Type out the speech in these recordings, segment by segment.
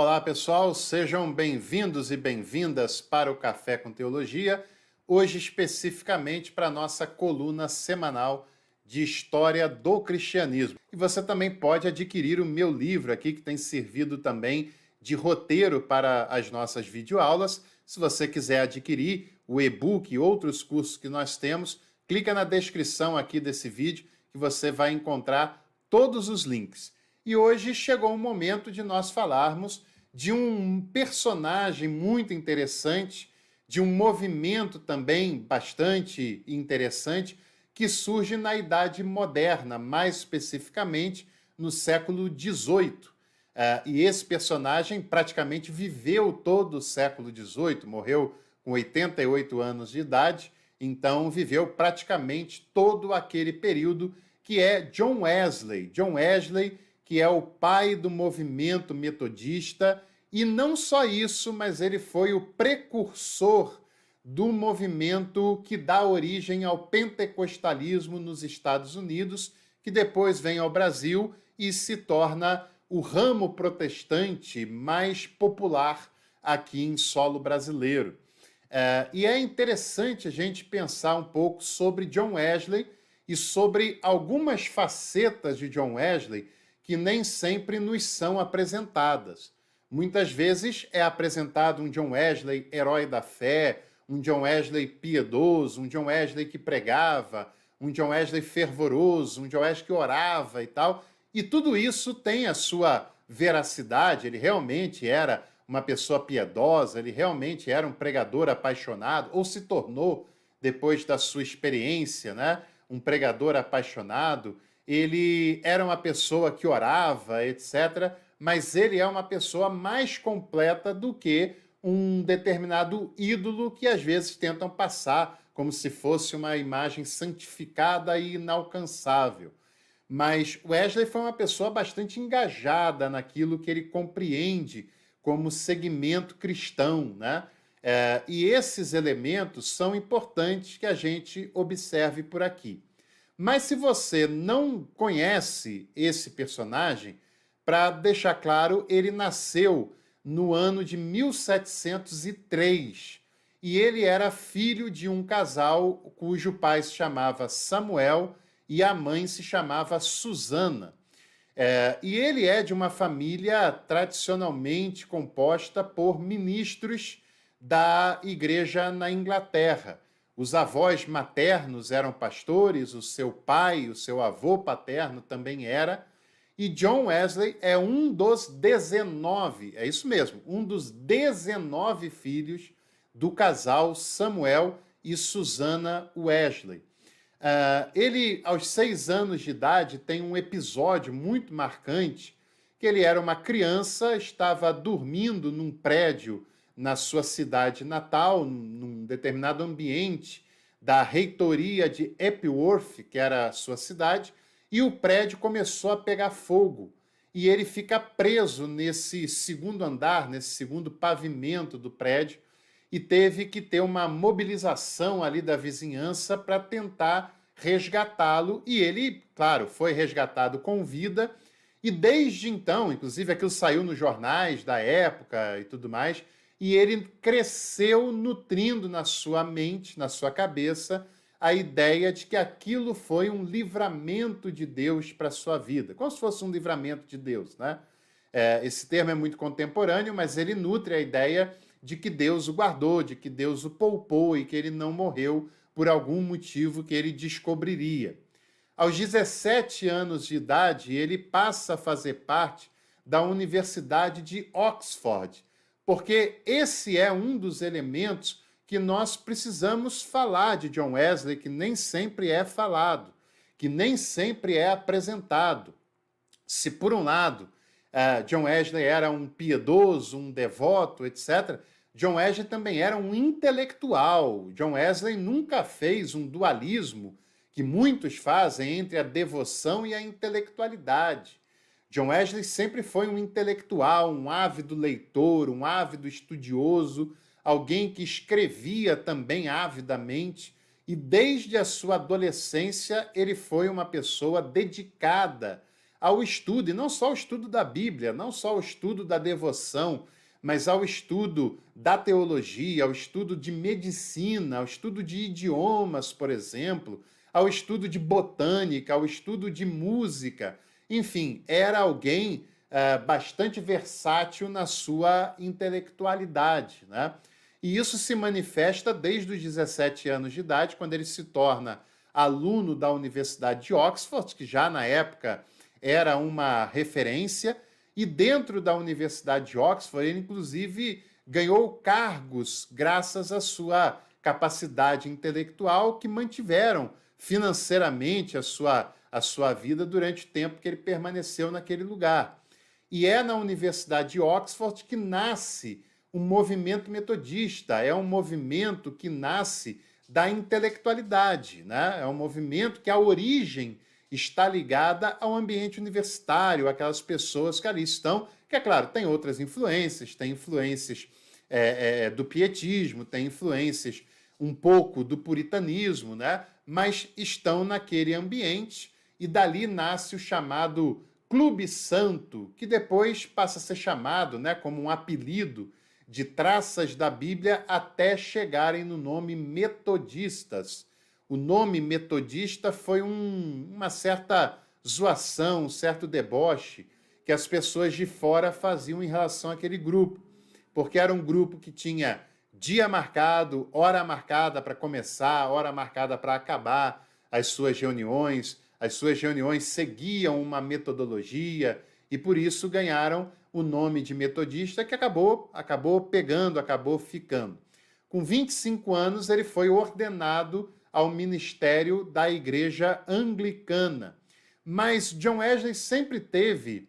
Olá, pessoal, sejam bem-vindos e bem-vindas para o Café com Teologia, hoje especificamente para a nossa coluna semanal de História do Cristianismo. E você também pode adquirir o meu livro aqui, que tem servido também de roteiro para as nossas videoaulas. Se você quiser adquirir o e-book e outros cursos que nós temos, clica na descrição aqui desse vídeo que você vai encontrar todos os links. E hoje chegou o momento de nós falarmos de um personagem muito interessante, de um movimento também bastante interessante, que surge na Idade Moderna, mais especificamente no século XVIII. E esse personagem praticamente viveu todo o século XVIII, morreu com 88 anos de idade, então viveu praticamente todo aquele período, que é John Wesley. John Wesley, que é o pai do movimento metodista, e não só isso, mas ele foi o precursor do movimento que dá origem ao pentecostalismo nos Estados Unidos, que depois vem ao Brasil e se torna o ramo protestante mais popular aqui em solo brasileiro. E é interessante a gente pensar um pouco sobre John Wesley e sobre algumas facetas de John Wesley que nem sempre nos são apresentadas. Muitas vezes é apresentado um John Wesley herói da fé, um John Wesley piedoso, um John Wesley que pregava, um John Wesley fervoroso, um John Wesley que orava e tal. E tudo isso tem a sua veracidade, ele realmente era uma pessoa piedosa, ele realmente era um pregador apaixonado, ou se tornou, depois da sua experiência, né, um pregador apaixonado. Ele era uma pessoa que orava, etc., mas ele é uma pessoa mais completa do que um determinado ídolo que às vezes tentam passar como se fosse uma imagem santificada e inalcançável. Mas Wesley foi uma pessoa bastante engajada naquilo que ele compreende como segmento cristão, né? E esses elementos são importantes que a gente observe por aqui. Mas se você não conhece esse personagem, para deixar claro, ele nasceu no ano de 1703 e ele era filho de um casal cujo pai se chamava Samuel e a mãe se chamava Susana. E ele é de uma família tradicionalmente composta por ministros da igreja na Inglaterra. Os avós maternos eram pastores, o seu pai, o seu avô paterno também era, e John Wesley é um dos 19, é isso mesmo, um dos 19 filhos do casal Samuel e Susana Wesley. Ele, aos 6 anos de idade, tem um episódio muito marcante, que ele era uma criança, estava dormindo num prédio na sua cidade natal, num determinado ambiente da reitoria de Epworth, que era a sua cidade, e o prédio começou a pegar fogo. E ele fica preso nesse segundo andar, nesse segundo pavimento do prédio, e teve que ter uma mobilização ali da vizinhança para tentar resgatá-lo. E ele, claro, foi resgatado com vida, e desde então, inclusive aquilo saiu nos jornais da época e tudo mais, e ele cresceu nutrindo na sua mente, na sua cabeça, a ideia de que aquilo foi um livramento de Deus para a sua vida, como se fosse um livramento de Deus, né? Esse termo é muito contemporâneo, mas ele nutre a ideia de que Deus o guardou, de que Deus o poupou e que ele não morreu por algum motivo que ele descobriria. Aos 17 anos de idade, ele passa a fazer parte da Universidade de Oxford, porque esse é um dos elementos que nós precisamos falar de John Wesley, que nem sempre é falado, que nem sempre é apresentado. Se, por um lado, John Wesley era um piedoso, um devoto, etc., John Wesley também era um intelectual. John Wesley nunca fez um dualismo que muitos fazem entre a devoção e a intelectualidade. John Wesley sempre foi um intelectual, um ávido leitor, um ávido estudioso, alguém que escrevia também avidamente, e desde a sua adolescência ele foi uma pessoa dedicada ao estudo, e não só ao estudo da Bíblia, não só ao estudo da devoção, mas ao estudo da teologia, ao estudo de medicina, ao estudo de idiomas, por exemplo, ao estudo de botânica, ao estudo de música. Enfim, era alguém bastante versátil na sua intelectualidade, né? E isso se manifesta desde os 17 anos de idade, quando ele se torna aluno da Universidade de Oxford, que já na época era uma referência, e dentro da Universidade de Oxford, ele inclusive ganhou cargos graças à sua capacidade intelectual, que mantiveram financeiramente a sua vida durante o tempo que ele permaneceu naquele lugar. E é na Universidade de Oxford que nasce o movimento metodista, é um movimento que nasce da intelectualidade, né? É um movimento que a origem está ligada ao ambiente universitário, aquelas pessoas que ali estão, que é claro, tem outras influências, tem influências do pietismo, tem influências um pouco do puritanismo, né? Mas estão naquele ambiente e dali nasce o chamado Clube Santo, que depois passa a ser chamado, né, como um apelido de traças da Bíblia até chegarem no nome metodistas. O nome metodista foi uma certa zoação, um certo deboche que as pessoas de fora faziam em relação àquele grupo, porque era um grupo que tinha dia marcado, hora marcada para começar, hora marcada para acabar as suas reuniões seguiam uma metodologia e por isso ganharam o nome de metodista, que acabou pegando, acabou ficando. Com 25 anos, ele foi ordenado ao ministério da Igreja Anglicana. Mas John Wesley sempre teve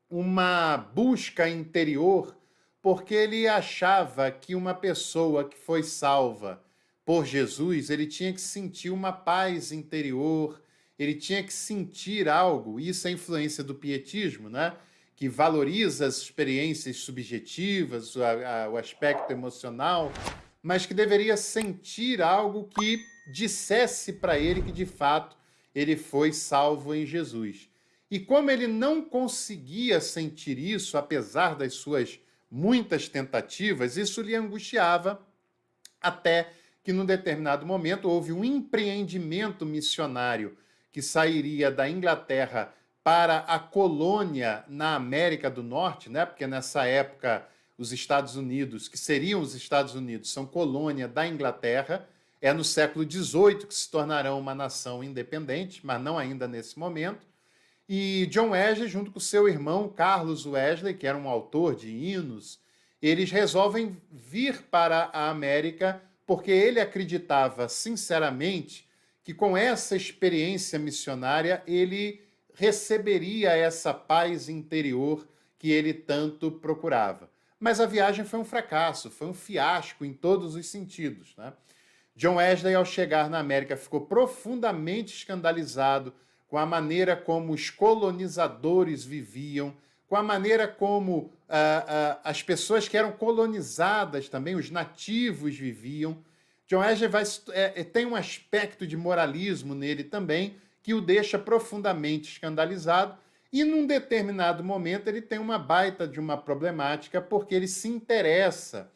uma busca interior, porque ele achava que uma pessoa que foi salva por Jesus, ele tinha que sentir uma paz interior, ele tinha que sentir algo. Isso é influência do pietismo, né? Que valoriza as experiências subjetivas, o aspecto emocional, mas que deveria sentir algo que dissesse para ele que, de fato, ele foi salvo em Jesus. E como ele não conseguia sentir isso, apesar das suas muitas tentativas, isso lhe angustiava, até que, num determinado momento, houve um empreendimento missionário que sairia da Inglaterra para a colônia na América do Norte, né? Porque nessa época os Estados Unidos, que seriam os Estados Unidos, são colônia da Inglaterra. É no século XVIII que se tornarão uma nação independente, mas não ainda nesse momento. E John Wesley, junto com seu irmão Carlos Wesley, que era um autor de hinos, eles resolvem vir para a América porque ele acreditava sinceramente que com essa experiência missionária ele receberia essa paz interior que ele tanto procurava. Mas a viagem foi um fracasso, foi um fiasco em todos os sentidos, né? John Wesley, ao chegar na América, ficou profundamente escandalizado com a maneira como os colonizadores viviam, com a maneira como as pessoas que eram colonizadas também, os nativos, viviam. John Wesley tem um aspecto de moralismo nele também, que o deixa profundamente escandalizado, e num determinado momento ele tem uma baita de uma problemática, porque ele se interessa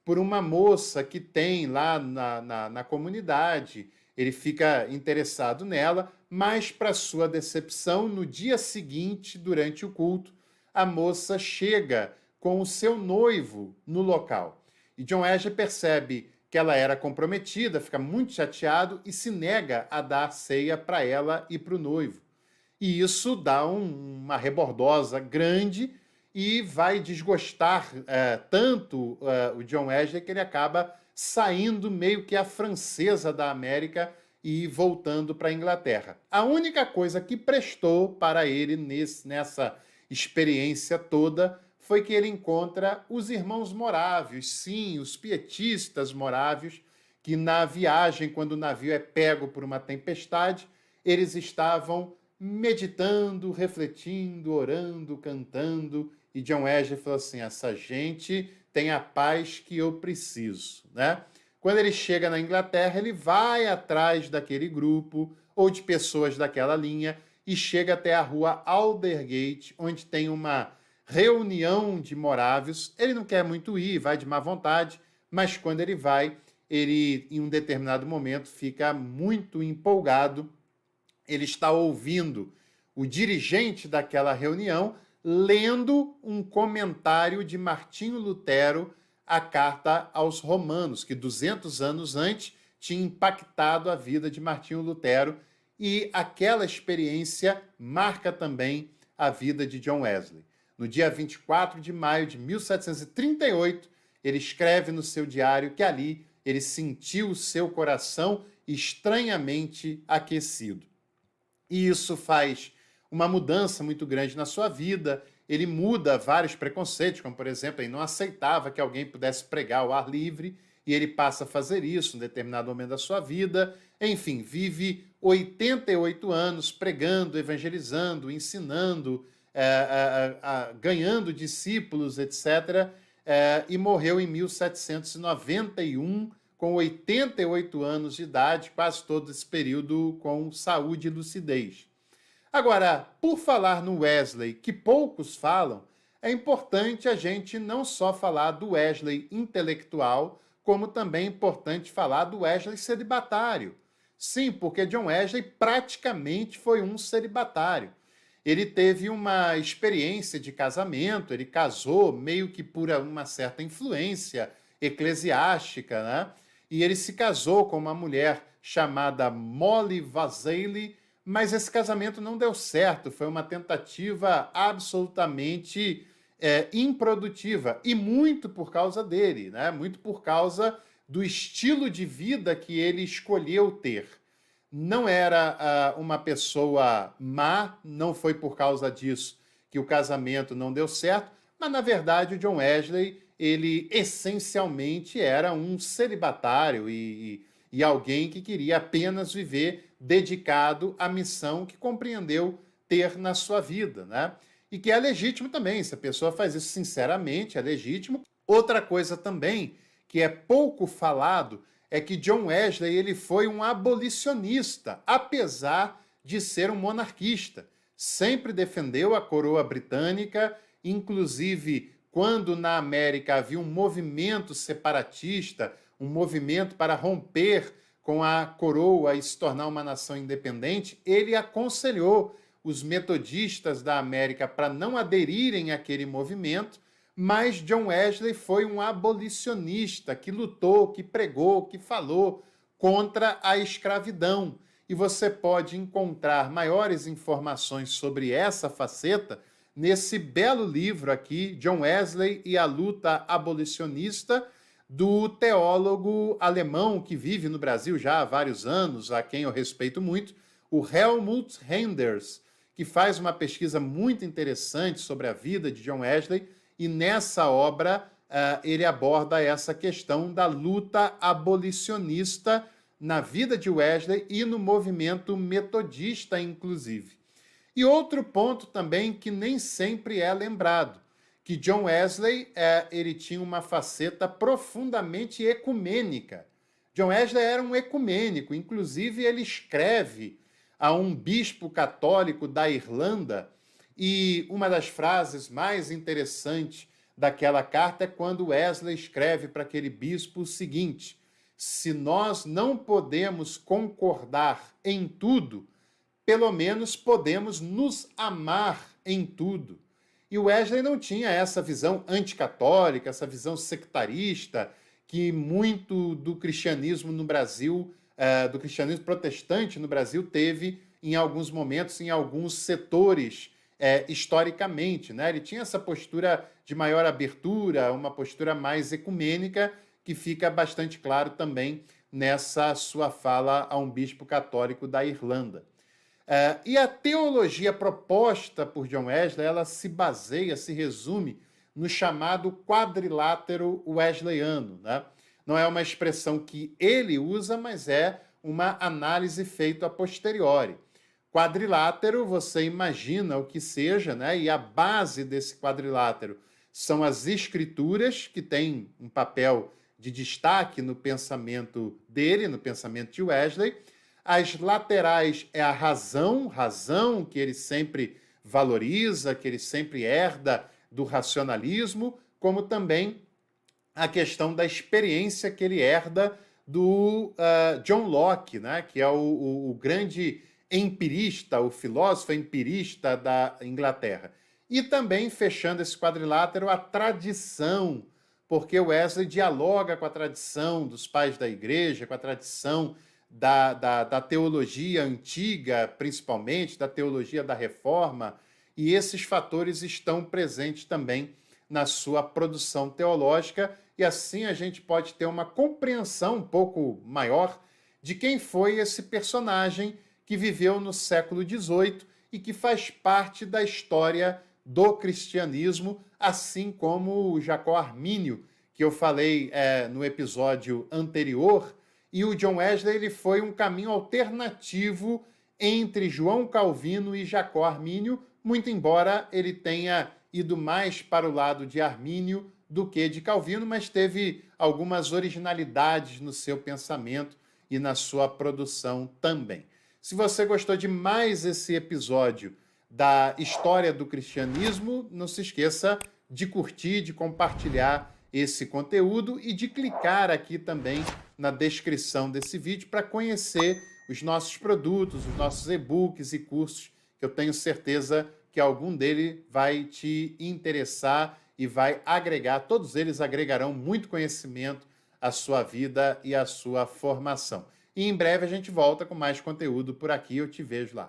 por uma moça que tem lá na comunidade, ele fica interessado nela, mas, para sua decepção, no dia seguinte, durante o culto, a moça chega com o seu noivo no local. E John Wesley percebe que ela era comprometida, fica muito chateado e se nega a dar ceia para ela e para o noivo. E isso dá uma rebordosa grande e vai desgostar tanto o John Wesley que ele acaba saindo meio que a francesa da América e voltando para a Inglaterra. A única coisa que prestou para ele nessa experiência toda foi que ele encontra os irmãos morávios, sim, os pietistas morávios, que na viagem, quando o navio é pego por uma tempestade, eles estavam meditando, refletindo, orando, cantando, e John Wesley falou assim: essa gente tem a paz que eu preciso, né? Quando ele chega na Inglaterra, ele vai atrás daquele grupo ou de pessoas daquela linha e chega até a rua Aldersgate, onde tem uma reunião de morávios. Ele não quer muito ir, vai de má vontade, mas quando ele vai, ele, em um determinado momento, fica muito empolgado. Ele está ouvindo o dirigente daquela reunião lendo um comentário de Martinho Lutero à Carta aos Romanos, que 200 anos antes tinha impactado a vida de Martinho Lutero, e aquela experiência marca também a vida de John Wesley. No dia 24 de maio de 1738, ele escreve no seu diário que ali ele sentiu o seu coração estranhamente aquecido. E isso faz uma mudança muito grande na sua vida. Ele muda vários preconceitos, como, por exemplo, ele não aceitava que alguém pudesse pregar ao ar livre, e ele passa a fazer isso em determinado momento da sua vida. Enfim, vive 88 anos pregando, evangelizando, ensinando, ganhando discípulos, etc., e morreu em 1791, com 88 anos de idade, quase todo esse período com saúde e lucidez. Agora, por falar no Wesley, que poucos falam, é importante a gente não só falar do Wesley intelectual, como também é importante falar do Wesley celibatário. Sim, porque John Wesley praticamente foi um celibatário. Ele teve uma experiência de casamento, ele casou meio que por uma certa influência eclesiástica, né? E ele se casou com uma mulher chamada Molly Vasely, mas esse casamento não deu certo, foi uma tentativa absolutamente improdutiva, e muito por causa dele, né? Muito por causa do estilo de vida que ele escolheu ter. Não era uma pessoa má, não foi por causa disso que o casamento não deu certo, mas na verdade o John Wesley, ele essencialmente era um celibatário e alguém que queria apenas viver dedicado à missão que compreendeu ter na sua vida, né? E que é legítimo também, se a pessoa faz isso sinceramente, é legítimo. Outra coisa também, que é pouco falado, é que John Wesley ele foi um abolicionista, apesar de ser um monarquista. Sempre defendeu a coroa britânica, inclusive quando na América havia um movimento separatista, um movimento para romper com a coroa e se tornar uma nação independente, ele aconselhou os metodistas da América para não aderirem àquele movimento, mas John Wesley foi um abolicionista que lutou, que pregou, que falou contra a escravidão. E você pode encontrar maiores informações sobre essa faceta nesse belo livro aqui, John Wesley e a Luta Abolicionista, do teólogo alemão que vive no Brasil já há vários anos, a quem eu respeito muito, o Helmut Renders, que faz uma pesquisa muito interessante sobre a vida de John Wesley, e nessa obra ele aborda essa questão da luta abolicionista na vida de Wesley e no movimento metodista, inclusive. E outro ponto também que nem sempre é lembrado, que John Wesley ele tinha uma faceta profundamente ecumênica. John Wesley era um ecumênico, inclusive ele escreve a um bispo católico da Irlanda, e uma das frases mais interessantes daquela carta é quando Wesley escreve para aquele bispo o seguinte: se nós não podemos concordar em tudo, pelo menos podemos nos amar em tudo. E Wesley não tinha essa visão anticatólica, essa visão sectarista, que muito do cristianismo no Brasil, do cristianismo protestante no Brasil, teve em alguns momentos, em alguns setores, historicamente, né? Ele tinha essa postura de maior abertura, uma postura mais ecumênica, que fica bastante claro também nessa sua fala a um bispo católico da Irlanda. E a teologia proposta por John Wesley, ela se baseia, se resume no chamado quadrilátero wesleyano, né? Não é uma expressão que ele usa, mas é uma análise feita a posteriori. Quadrilátero, você imagina o que seja, né? E a base desse quadrilátero são as escrituras, que têm um papel de destaque no pensamento dele, no pensamento de Wesley. As laterais é a razão que ele sempre valoriza, que ele sempre herda do racionalismo, como também a questão da experiência que ele herda do John Locke, né, que é o grande empirista, o filósofo empirista da Inglaterra. E também, fechando esse quadrilátero, a tradição, porque Wesley dialoga com a tradição dos pais da igreja, com a tradição da teologia antiga, principalmente, da teologia da reforma, e esses fatores estão presentes também na sua produção teológica, e assim a gente pode ter uma compreensão um pouco maior de quem foi esse personagem que viveu no século XVIII e que faz parte da história do cristianismo, assim como o Jacó Armínio, que eu falei no episódio anterior, e o John Wesley ele foi um caminho alternativo entre João Calvino e Jacó Armínio, muito embora ele tenha ido mais para o lado de Armínio do que de Calvino, mas teve algumas originalidades no seu pensamento e na sua produção também. Se você gostou de mais esse episódio da história do cristianismo, não se esqueça de curtir, de compartilhar esse conteúdo e de clicar aqui também na descrição desse vídeo para conhecer os nossos produtos, os nossos e-books e cursos, que eu tenho certeza que algum deles vai te interessar e vai agregar, todos eles agregarão muito conhecimento à sua vida e à sua formação. E em breve a gente volta com mais conteúdo por aqui, eu te vejo lá.